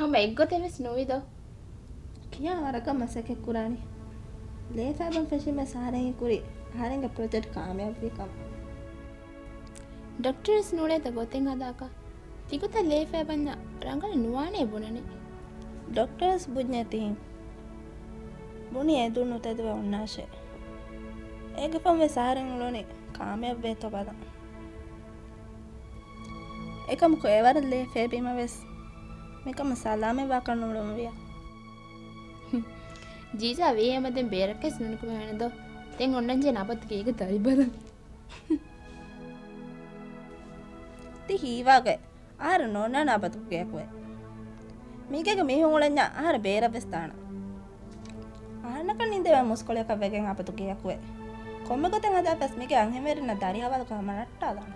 ಹಮ್ಮ ಎಗ್ಗೊತೆಮೆಸ್ ನೋವಿದೋ ಕಿಯಾ ವರಕ ಮಸಕೆ ಕುರಾನಿ ಲೇಫಾಬಂ ಫೆಶಿಮೆ ಸಾರೆಂಗಿ ಕುರಿ ಹಾರೆಂಗೆ project ಕಾಮಯಾಬ್ become doctors ನೋಡೇತ ಗೊತ್ತೆಂಗ ಅದಾಕ ತಿಗುತ ಲೇಫಾಬನ್ನ ರಂಗನ ನುವಾನೆ ಬುಣನೆ doctors ಬುಜ್ಞತಿ ಬುಣಿ ಎದುಣ್ಣು ತೆದುವೆ ಉಣ್ಣಾಶೆ ಏಗೆ ಫಂವೆ ಸಾರೆಂಗ್ಲೋನಿ ಕಾಮಯಾಬ್ ವೇತೋ ಬದ ಏಕಮ್ ಕೊಯವರ ಲೇಫೇಬಿಮ ವೆಸ್ ಮೇಕಮ್ಮ ಸಲಾಮೆ ವಾಕಣ್ಣುಳುಂ ವಿಯ ಜೀಜಾ ವೇಯಮದೆನ್ ಬೇರಕ್ಕೆಸ್ ನುನುಕುಮ ವೆಣದೋ ತೆಂಗ್ ಒಣ್ಣಂಜೆ ನಬತ್ಗೆ ಈಗ ತರಿಬರ ತಿ ಹೀವಾಗೆ ಆರ ನೋನ ನಬತ್ಗೆ ಯಾಕುವೆ ಮೀಗೆಗೆ ಮೀಹುಂಗುಳಂಜ ಆರ ಬೇರವೆಸ್ ತಾಣ ಆನಕ ನಿಂದೆ ಮುಸ್ಕೊಳೆ ಕವೆಗೆ ಆಪತುಗೆ ಯಾಕುವೆ ಕೊಮ್ಮೆ ಗೊತ್ತೆ ಅದ ಪೆಸ್ ಮೀಗೆ ಅಂಹೆಮೇರಿನ ದಾರಿಯಾವಾದ ಕಮನಟ್ಟಾದಾಣ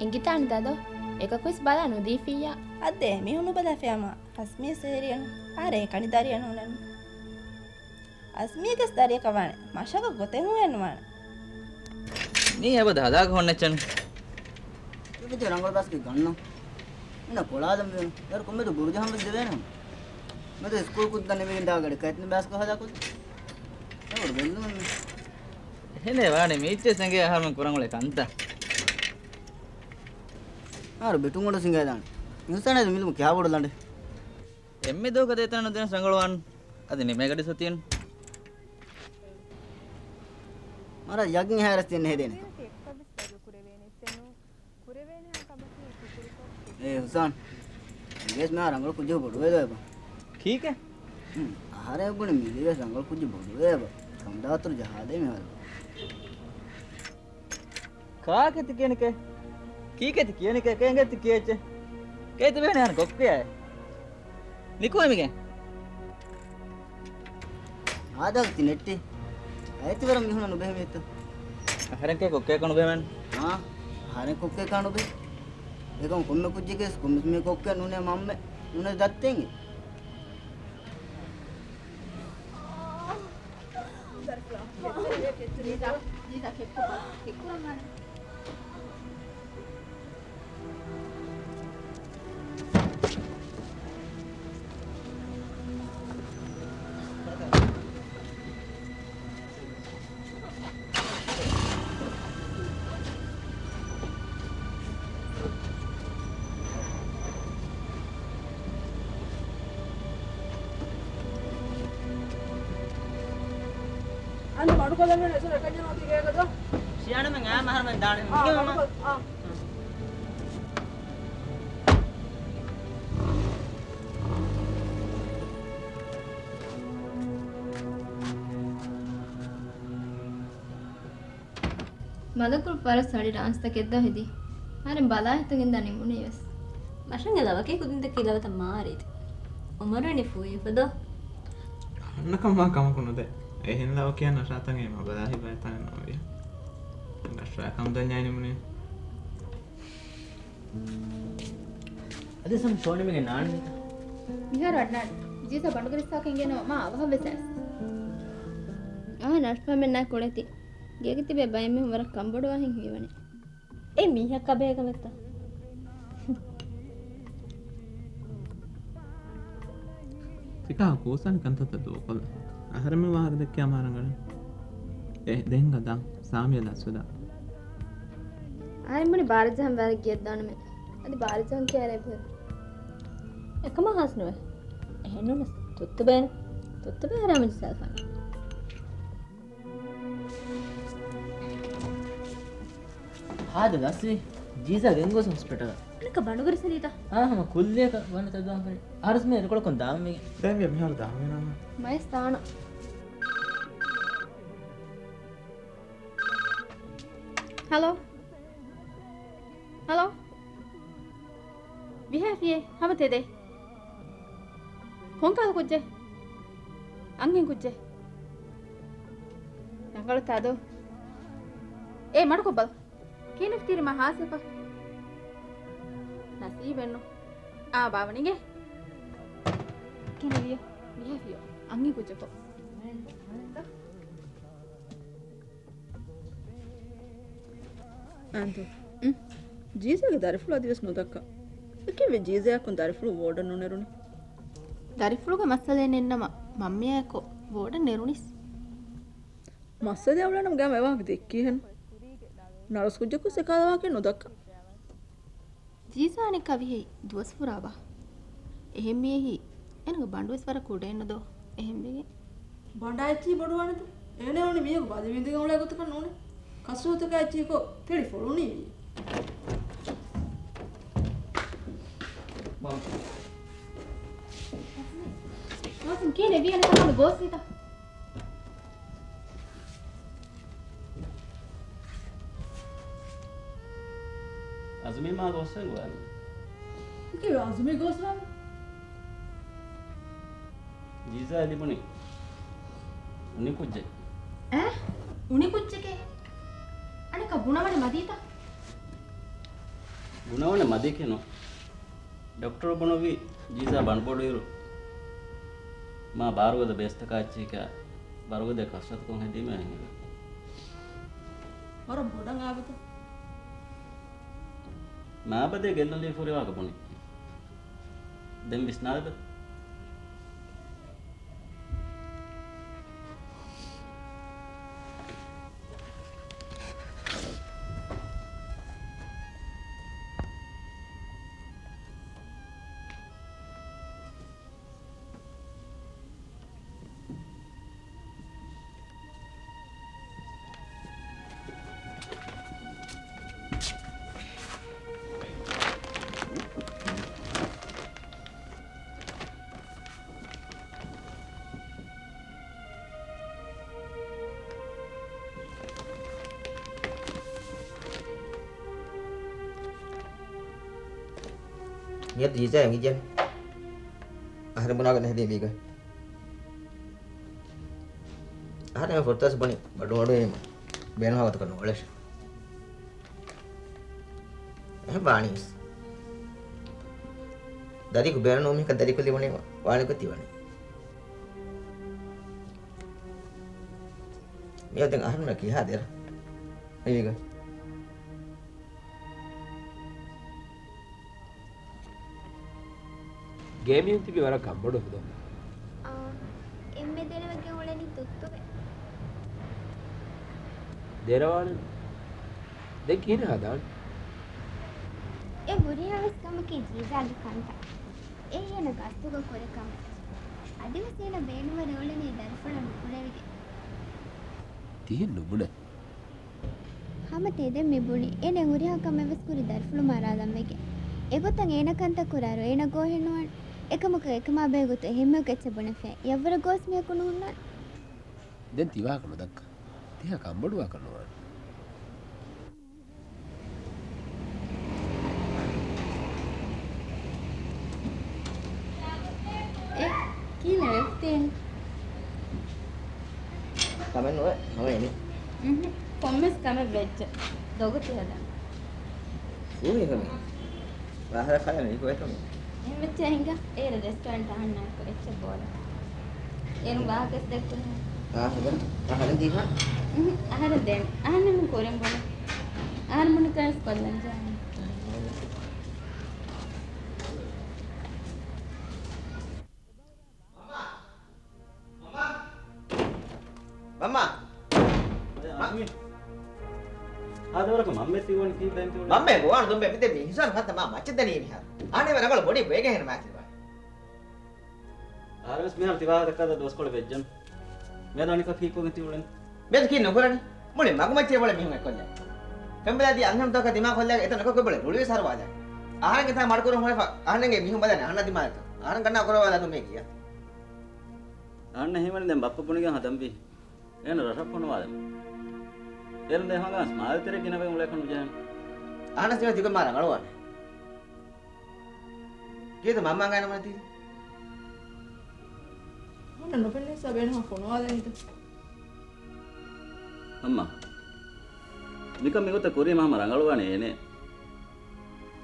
ಎಂಗಿತಾನ್ ದಾದೋ ಏಕಕ್ವಿಸ್ ಬಲ ನುದೀಫಿಯ ಅದ್ದೆ ಮೀಹುನು ಬದ ಫ್ಯಾಮ ಹಸ್ಮಿ ಸೇರಿಯನು ಆರೆ ಕಣಿದಾರಿಯನು ನನ್ನು ಅಸ್ಮಿಗೆ ದಾರಿಯ ಕವಾಣೆ ಮಶಕ ಗೊತ್ತೆಂಗು ಎನ್ನುವಾಣ ನೀ ಯಾವದ ಹದಾಗ ಹೊಣ್ಣೆಚ್ಚನ್ ಇದು ರಂಗೋಳ ಬಾಸ್ಗೆ ಗಣ್ಣು ಇನ್ನ ಕೊಳಾದ ಮೇನು ಯಾರು ಕೊಮ್ಮೆದು ಗುರುಜ ಹಂಬಿದ್ದೇವೇನು ಮತ್ತೆ ಸ್ಕೂಲ್ ಕೂತ ನಿಮಗೆ ಆಗಡೆ ಕೈತನ ಬಾಸ್ಗೆ ಹದಾಕುದು ನೋಡು ಬೆಂದು ಹೇನೆ ವಾಣೆ ಮೀಚೆ ಸಂಗೆ ಹಾರ್ಮನ್ ಕುರಂಗೊಳೆ ಕಂತ ಹಾರು ಬಿಟುಂಗೊಂಡು ಸಿಂಗಾದಾಣ ನಿಲ್ಸಣೆ ಮಿಲ್ಮು ಕ್ಯಾ ಬಿಡಲಾಂಡೆ ಎಮ್ಮೆ ದೋಗದೆ ತನ ದಿನ ಸಂಗಳವಾನ್ ಅದು ನಿಮೆ ಗಡಿ ಸುತ್ತೀನ್ ಮಾರ ಯಜ್ಞ ಹಾರಸ್ತೀನಿ ಹೇದೇನೆ ए हुसैन गैस में रंगल कुछ बड़वे दे बा ठीक है आहारे गुण मिली गैस रंगल कुछ बड़वे बा समझा तो जहादे में हाल का के तिकेन के की तिकेन के कहेंगे तिकेचे कहते बहने हन कोक्के है निको मिगे आदागती नेट्टी आयति वरम मिहुन नुबे में तो हरन के कोक्के कण बेमन हां हारे कोक्के काणु बे देखो कुम्मे कुछ के कुम्मे में कोक्के नुने मम्मे नुने दत्तेंगे අන්න මඩු කොලම නැසල කන්ජන ඔති ගේකද सियाने में गया महर में दाने में ආ ಮದಕುಲ್ ಪರಸ್ ಹಡಿ ಡಾನ್ಸ್ ತಕೆದ್ದ ಹಿದಿ ಹಾರೆ ಬಲಾ ಹಿತಗಿಂದ ನಿಮ್ಮುನಿಯಸ್ ಮಶಂಗೆ ಲವಕೆ ಕುದಿಂದ ಕಿಲವತ ಮಾರಿದೆ ಒಮರನಿ ಫೂಯ ಬದ ಅನ್ನಕಮ್ಮ ಕಮಕುನದೆ එහෙන් ලව කියන්න ශාතන්ගේ ම බදාහි බයතන නොවිය ගස්්‍රා කම්දඥාය නිමුණේ अदे सम सोने में नान මිහර අඩ්නාඩ් ජීස බණුගරිස්සා කෙන්ගෙනවා මා අවහ වෙසස් නර්ස්පා මෙන්න කොලති ගෙගි තිබේ බයම වර කම්බඩුවා හින් හිවනේ ඒ මීහක් කබේක මෙත්ත තිකා කෝසන් කන්තත දෝකල අහරම වාහර දෙක්ක අමාරංගල දෙංග දා සාමිය දස්වදා ආරම්භනේ බාරජහම් වර ගියත් දානමෙ අදි බාරජහම් කියරේ බ එකම හස්නුවේ එහෙනුන තුත්ත බෑ රාමජි සල්ෆන් हाद दसवी जीजा गेंगोस हॉस्पिटल අනක බණුගරිසලීට हां हम कुल्ले का वन तदम पर आरस में रेकॉर्ड कोन दाम में දැන් මේ මෙහර දාම වෙනවා මය ස්ථාන හලෝ හලෝ විහාෆියේ හවතේද කොන්කාල කුජ්ජේ ಅಂಗಿನ್ ಕುಜ್ಜೆ ನಂಗಳು ತಾದು ಏ ಮಾಡ್ಕೊಬ್ಬ ಕೀನಿಫ್ತೀರಿ ಮಾ ಹಾಸಿಪ ನಸೀಬೆನ್ನು ಆ ಬಾವನಿಗೆ ಕಿನಿಯ ಬಿಹೇವಿಯೋ ಅಂಗಿ ಕುಜ್ಜೆಕೊ ಅಂತು ಜೀಸಾಗೆ ದಾರಿಫುಳು ದಿವಸ ನೋದಕ್ಕ ಯಾಕೆ ಜೀಸೆ ಹಾಕೊಂಡು ದಾರಿಫುಳು ಓಡನ್ನು ನೆರುಣಿ ದರಿಫುಳುಗ ಮಸಲೆ ನೆನ್ನಮ ಮಮ್ಮಿಯಾಕೋ ಬೋಡ ನೆರುಣಿಸ್ ಮಸ್ಸದೆ ಅವಳ ನಮ್ಗೆ ಯಾವಾಗ ದೆಕ್ಕಿ ಹನ್ ನರಸ್ಕುಜ್ಜಕ್ಕೂ ಸೆಕಾದವಾಕೆ නොදක්ක ජීසානෙ කවිහෙයි දුවස් පුරාවා එහෙම මෙහි එනක බණ්ඩුවස් වර කුඩ එන්නදෝ එහෙම වෙගේ බණ්ඩාච්චි බොඩුවනතු එනේ ඕනේ මියක බද විඳින උලේ ගොත කරන ඕනේ කසූතක ඇච්චිකෝ ටෙලිෆෝන් උනේ මම මාසින් කීනේ වියන තමයි ගෝස්සිත අසුමේ මා ගොස්සන් ගුවන් කිය අසුමේ ගොස්වා ජීසා ලිබුනේ උනි කුජ්ජේ උනි කුච්චකේ අනික බුණවනේ මදීතා ಗುಣವನ್ನ ಮದಿಕೆನು ಡಾಕ್ಟರ್ ಬಣವಿ ಜೀಸಾ ಬಣ್ಬೋಡಿರು ಮಾ ಬಾರುಗದ ಬೇಸ್ತ ಕಾಚಿಕ ಬಾರುಗದ ಕಷ್ಟದ ಕೊಂಗ ದಿಮೆ ಹಂಗ ಹೊರ ಬೊಡಂಗ ಆಗುತ್ತೆ ಮಾ ಬದೆ ಗೆಲ್ಲಲಿ ಫುರಿವಾಗ ಬಣಿ ದೆಂ ಬಿಸ್ನಾದ Niat gì chứ nghĩ chứ ada mana kan hadi biga ada yang foto sebani badu em ben hawa kan oleh banis dari ku ben nomi kan dari ku liwani wani ku tiwani dia teng ahun nak hadir ini biga ගේමියන් තිබි වර කම්බඩ හොද එම්මෙ දෙනවගේ උලනි තුත්තුවේ දෙරවාන දෙ කියන හදාන් ඒ බුරියවස්කමකි ජීසාගේ කන්ත ඒ යන ගස්තුක කොරකම අදිවසේන බේනුව රෝලනේ දර්පණ නුකුලෙවිගේ තියෙන් නුබුණ හමතේද මෙබුණි එනේ උරියකම වෙස්කුරි දර්පණ මාරාදම්මගේ එගොතන් ඒනකන්ත කුරාරෝ ඒන ගෝහෙනුවන් එකමක එකමා බේගොත එහෙම කෙච්චබුණ ෆේ යවර ගෝස් මිය කුණුන්න දැන් තිවා කන දක්ක තියා කම්බඩුවා කරනවා කීලා වෙත්තෙන් kamen no ini කොම්මස් කම වෙච්ච දොගති හදා ini kami bahasa kalian ini kue kami එහෙම වෙච්ච හින්ග ඒ රෙස්ටෝරන්ට් අහන්නත් කොච්ච බෝල එනු වාකස් දෙක්කුන ahlan di ha අහර දෙන්න අහන්න මු කොරෙන් බෝල ආර මොන කස් කොල්ලන් ජාන mama ආදවරක මම්මෙ තිවණ කී දැන් තුන mamme gua anu bebe demi hisan kata mama macet dani ini ha ane mana kalau body bege hen macet ba ආරස් මෙහම තිවා දක්කද දොස් කොළ වෙජ්ජන් මේ දනික කීකෝ ගති උලෙන් bebe kin no kurani mule magu macet boleh mihun ekkonya kembali di angham toka dimag holla etan ko boleh rulwe sar waja ahan kita madkuru hole ahanenge mihun badane ahan dimag ahan kanna korwa da me kiya අන්න එහෙමනේ දැන් බප්ප පුණිගෙන් හදම්බි එන රසක් කොනවාද එරන් දැන් හංගස් මාල්තර කිනවෙ උලේ කනු Jayan ahan sima tiga marang alwan kita mama ngana mana ti මොන නොපෙන්නේ සබේන හොනවාද හිත අම්මා නිකම් මේකට කොරිය මම රංගලවානේ එනේ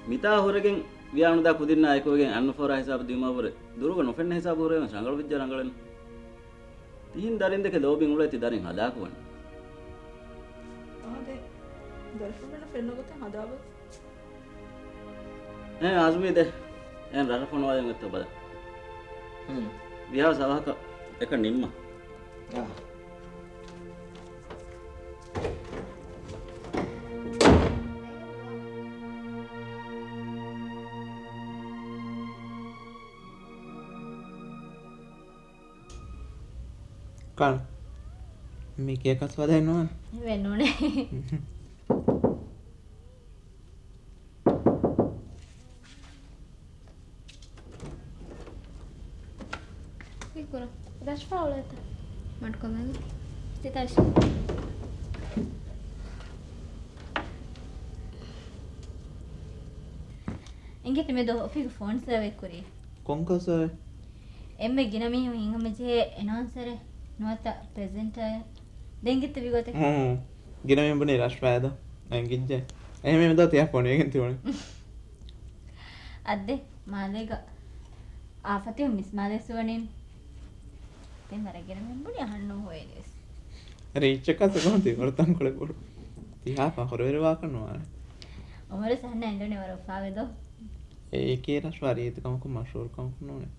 මිතා හොරගෙන් වියානුදා කුදින්න අයකෝගෙන් අන්න ෆෝරා හිසාබ දීමවර දුරුග නොෆෙන්න හිසාබ හොරේ රංගල විද්‍ය රංගලන තීන් දරින් දෙක ලෝබින් උලේ දරින් හදාකුවන් ආදේ දර්ශනන ෆෙන්නගත හදාව ආසුමේ දේ එන් රස කොනවාද මෙත්ත බල විහාර සවහක එක නිම්ම. කල් මේක එකස් වදන්නවා වෙන්න ඕනේ. ඉක්කර රස්පා වලට මට කොමද තිතාශ ఇంకెట్ మీద ఫిక్ ఫోన్ సర్వే కురి කොංකස එම්මෙ ගිනමි හිංගමජේ එනවන්සර නොත ප්‍රෙසෙන්ටර් දෙංගිත විගොත ගෙන මෙඹනේ රශ්පායද ඇගිජ්ජ එහෙම මෙද තියක් කොනයගෙන් තිවුණ අද්දෙ මාලේග ආෆතය මිස් මාදෙස්වනින් තෙන් මරගෙන මෙම්බුණි අහන්න හොයනෙස් රීච්චකසකොති වරතන් කොළ පුරු තිහා පහොරවෙරවා කරනවා ඔමර සහන්න ඇඩනේ වර පාවෙදෝ ඒකේ රශ්වා රීතකමකු මශූර්කමකු නොනේ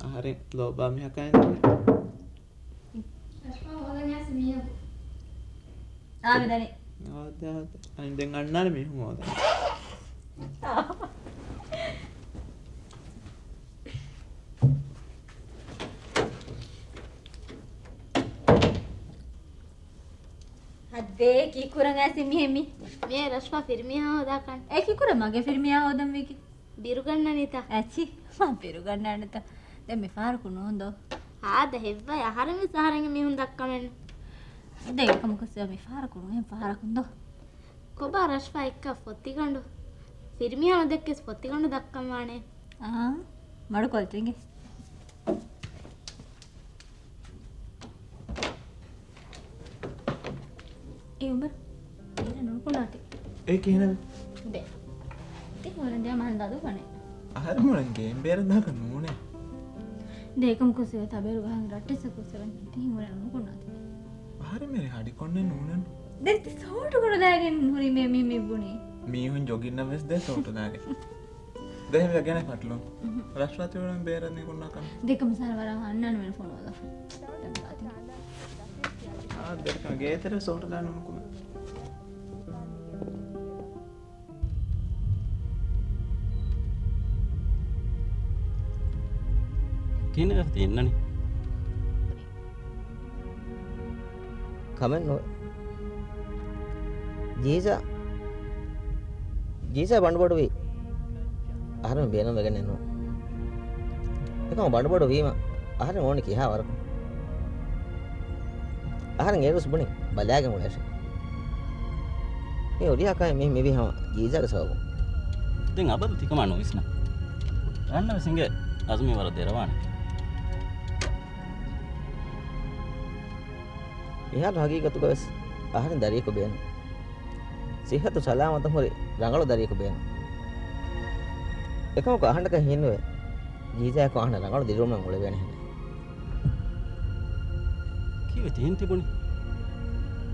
ආහරි ලෝබා මිහකයි ආවිදනි අනිදෙන් අන්නාන මිහුම හෝද අද්දේ කීකුරන් ඇසි මිහෙමි මේ රස්පා ෆිර්මියා හොදාකන් ඒ කීකුර මගේ ෆිල්මියා හොදම් වේකි බිරුගන්න නිතා ඇචි මම පෙරුගන්නන්නත දැන් මේ ෆාරකු නෝන්දෝ ආද හෙව්වයි අහරම සහරංග මිහුන් දක්කමෙන්න දෙක මොකද මේ ෆාරකු නෝ එහෙම ෆාරකුන්දෝ කොබා රස්පා එක්ක ෆොත්තිගඬු ෆිර්මියා නොදෙක්කස් ෆොත්තිගඬු දක්කම වානේ මඩ කොල්තින්ගේ ඒ උඹ ඉර නොකුණාටි ඒ කියන බේ ඉතින් වරන්දියා මන් දාදු කනේ අහරමුලන්ගේ බේරදාක නෝනේ දෙකම කුසිය තබේරු ගහන් රට්ටිස කුසරන් ඉතින් වර නොකුණාටි අහරි මෙරි හඩි කොන්නේ නෝනන් දැන් සෝටු කොට දාගෙන හුරි මේ මිබුනේ මීහුන් ජොගින්න වෙස් දෙ සෝටු දාගෙන දෙහෙම ගැන පටලු රශ්වාති වලින් බේරන්නේ කොන්නකම් දෙකම සරවර අහන්නන වෙන ෆෝන් වල දෙක ගේතර සෝටු දාන්න මොකම කියන එක තියෙන්නනේ. කමෙන් නෝ ජීසා බණ්ඩබඩ වේ අහරම බේනම් වෙගෙන යනවා එකම බණ්ඩබඩ වීම අහරම ඕනේ කියා වරක අහරම ඒරුස් බුනේ බලාගෙන උලැෂ මේ ඔලියා කයි මේ මෙවි හම ජීසාක සවගු දැන් අබද තිකම නොවිස්න අන්න සිංගේ අසුමි වර දෙරවානේ ඉහාට හගීගතු ගවස් අහරම දරියක බේන සිහතු සලාමත හොරි රංගල දරියක බේන එකම කහඬක හින්නුවේ ජීසාක කහඬ රංගල දිරුම මුල වෙන හැනේ කිව්වේ තින් තිබුණේ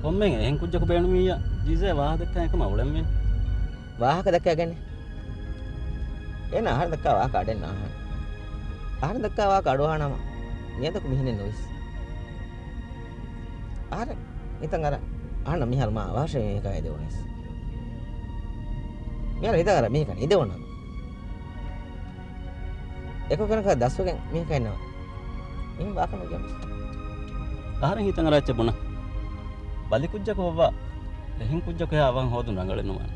කොම්මෙන් එහෙන් කුජ්ජක බේනු මීයා ජීසේ වාහ දෙක්ක එකම අවුලෙන් වෙන වාහක දැක්කගෙන එන ආහාර දැක්කා වාහක අඩෙන්න ආහාර දැක්කා වාහක අඩවහනම නියතක මිහිනේ නොයිස් ආහාර ඉතින් අර ආහන මිහර මා වාෂේ මේකයි දෙවනස් මෙයා හිතාර මේක නිදවන එක කෙනක දස්වගෙන් මේකයි නෝ ඉන් වාකම ගියම ආහාරෙන් හිතන් අරච්ච බොන බලි කුජ්ජක වවා එහෙන් කුජ්ජක යාවන් හොදු රංගලෙනවා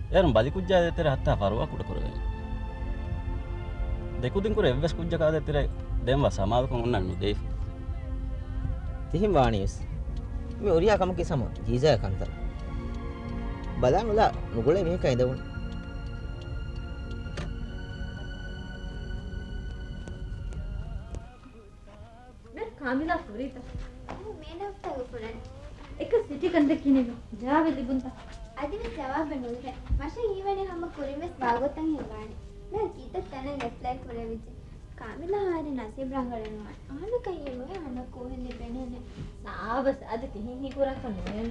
यार बलि कुज्जा देते रहे हत्ता फरवा कुड़ कर देखो दिन को एवस कुज्जा का देते रहे देम वा समाल को उन्नन दे तिहिम वाणीस मैं ओरिया कम के सम जीजा कंतर बलान उला नुगुले में कहीं दउन मैं कामिला पूरी था මේ නක්තව පුරන් එක සිටි කන්ද කිනෙම ජාවෙ ලිබුන්තා අදින ජවාබ නුල්ක මෂ ඊවනේ හැම කුරිමස් බාගොතන් හෙවානේ නෑ කීත තන නෙට්ලයි කුරෙවිච කාමිලා හාරි නසීබ් රංගලනවා ආන කයියෝ අන කොහෙලි බෙනනේ සාවස් අද තිහින් හි කුරක් කන්නේ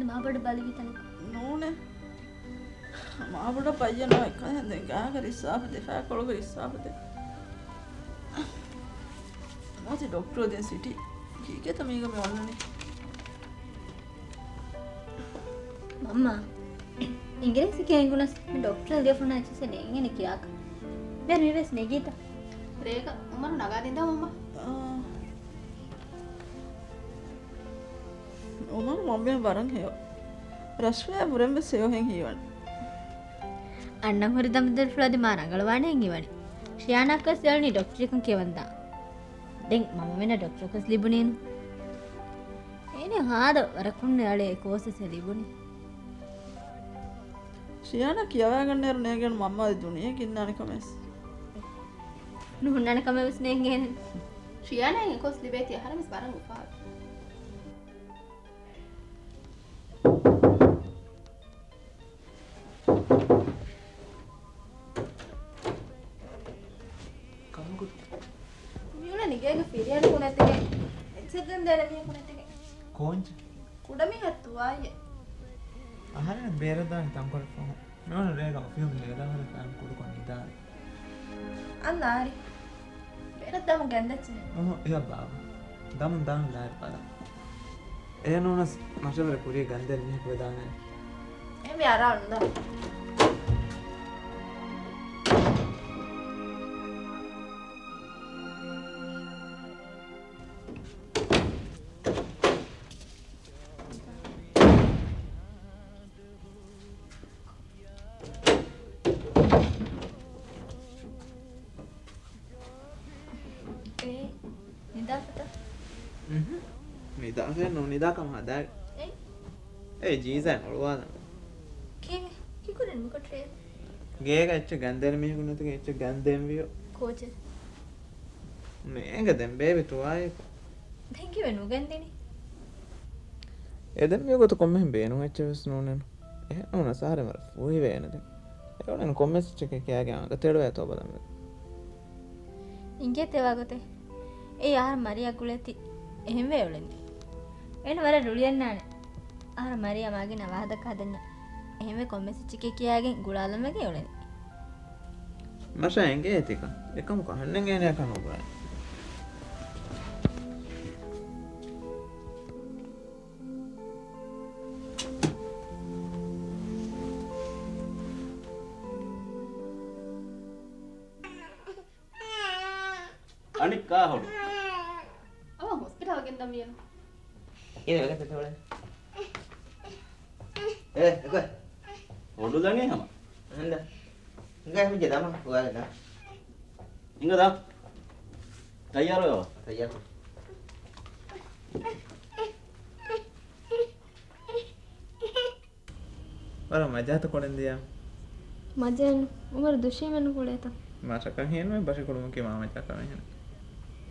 ಮಾಬಡ ಬಲಿವಿತನ නෝනේ මාබඩ පයියනවා එක දැන් ගාගර ඉස්සාප දෙෆා කොළග ඉස්සාපද මාති ඩොක්ටර් දැන් සිටි කීකේ තමීග මේ ඔන්නනේ මම්මා ඉංග්‍රීසි කෙනෙකුනස් මේ ඩොක්ටර් දෙෆුන ඇච්චසේ නෙගෙන කියාක දැන් මෙවස් නෙගීත රේක උමර නගාදින්දා මම්මා උමර මම්බේ වරන් හේව රස්වෑ පුරෙන් සෙයෝහෙන් හීවන අන්නම් හොරි දම්දල් ෆ්ලෝදි මා නගලවානේ ඉංගිවනි ශියානක්ක සෙල්නි ඩොක්ටර් එකන් කියවන්දා දැන් මම වෙන ඩොක්ටර් කස් ලිබුනේනු එනේ හාද වරකුන්නේ අලේ කෝසෙ සෙලිබුනි ශියාන කියවා ගන්න යර නේගෙන මම්ම දුනිය කින්නානේ කමස් නුහුන්නන කමස් නේගෙන ශියානගේ කොස් ලිබේති හරමස් බරන් උපා ನಿಗೇಗ ಫಿರಿಯನ್ ಕುಣತೆಗೆ ಎಚ್ಚದಂದೆಲ ಮೀ ಕುಣತೆಗೆ ಕೋಂಚ ಕುಡಮಿ ಹತ್ತು ಆಯೆ ಆಹಾರ ಬೇರೆದಾನ ತಂಕೊಳ ಫೋನ್ ನೋನ ರೇಗ ಫಿಲ್ಮ್ ಲೇದಾನ ಫ್ಯಾನ್ ಕುಡ್ಕೊಂಡಿದ್ದ ಅನ್ನಾರಿ ಬೇರೆದಮ ಗಂದಚ್ಚೆ ಇಲ್ಲ ಬಾಬಾ ದಮ್ ದಮ್ ಲಾರ್ ಪದ ಏನೋನಸ್ ಮಶವರ ಕುರಿ ಗಂದೆಲ್ ಮೀ ಕುದಾನೆ ಎಮಿ ಅರೌಂಡ್ ದ නිදාගෙන නෝ නිදාකම හදා ඒ ජීසන් ඔළුවාද කේ කිකුරෙන් මොකටේ ගේක එච්ච ගන්දෙන මිහුණු නැතික එච්ච ගන්දෙන් වියෝ කෝච මේක දැන් බේබි තුවායි දැන් කිවෙන උගන්දිනේ එදෙන් මියගොත කොම්මෙන් බේනු එච්ච වෙස් නෝනන ඒ නෝන සාරේ මර ෆුයි වේනද ඒවලන කොම්මෙස් චෙක කියාගේ අංග තෙඩ වැතෝ බදම ඉංගේ තේවාගතේ ඒ ආර මරියා කුලෙති එහෙම වේවලෙන්දි එන වර රුලියන්නානේ ආර මරියා මාගේ නවාදක හදන්න එහෙම කොම්මෙස් චෙක කියාගෙන් ගුලාලම වේවලෙන්දි මෂා එංගේ තික එකම කහන්න ගේන එක නෝබයි අනික් කා හොඩු අව හොස්පිටල් ගෙන් දමියන ඉතින් ඔක තේතවල එකො හොඩු දන්නේ හැම නන්ද ඉංගා හිමිජ දම ඔයාලා ඉංගදා තයාර වෙව තයාර වර මජාත කොළෙන්දියා මජන් උමර දුෂීමන කුලේත මාසකන් හේනෝ බෂ කොළුම කේ මාමචා කරගෙන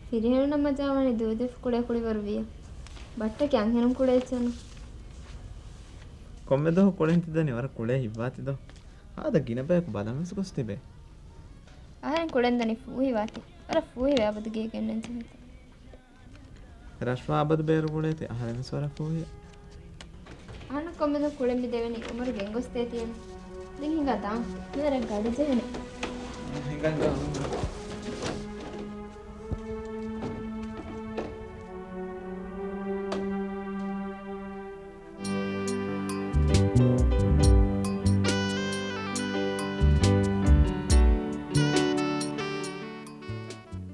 ಫಿರಿಯಣ್ಣ ಮಜಾವಣಿ ದೂದೆಫ್ ಕುಡೆ ಕುಡಿ ಬರುವಿಯ ಬಟ್ಟೆ ಕ್ಯಾಂಗ್ ಹೆನಂ ಕುಡೆ ಚನು ಕೊಮ್ಮೆದೋ ಕೊಳೆಂತಿದ್ದನಿ ವರ ಕುಳೆ ಹಿವ್ವಾತಿದೋ ಆದ ಗಿನಬೇಕು ಬದಮಸ್ ಕೊಸ್ತಿಬೆ ಆಹನ್ ಕುಡೆಂದನಿ ಫೂಹಿ ವಾತಿ ವರ ಫೂಹಿ ವ್ಯಾಬದ ಗೆ ಕೆನ್ನನ್ ಚಿಂತ ರಶ್ವಾ ಅಬದ ಬೇರು ಕುಳೆತಿ ಆಹನ್ ಸ್ವರ ಫೂಹಿ ಆನ ಕೊಮ್ಮೆದೋ ಕುಳೆಂಬಿ ದೇವನಿ ಉಮರ್ ಗೆಂಗೊಸ್ತೆ ತಿಯನ ದಿನ್ ಹಿಂಗದ ಮೇರೆ ಗಾಡಿ ಜೇನೆ ಹಿಂಗಂಗ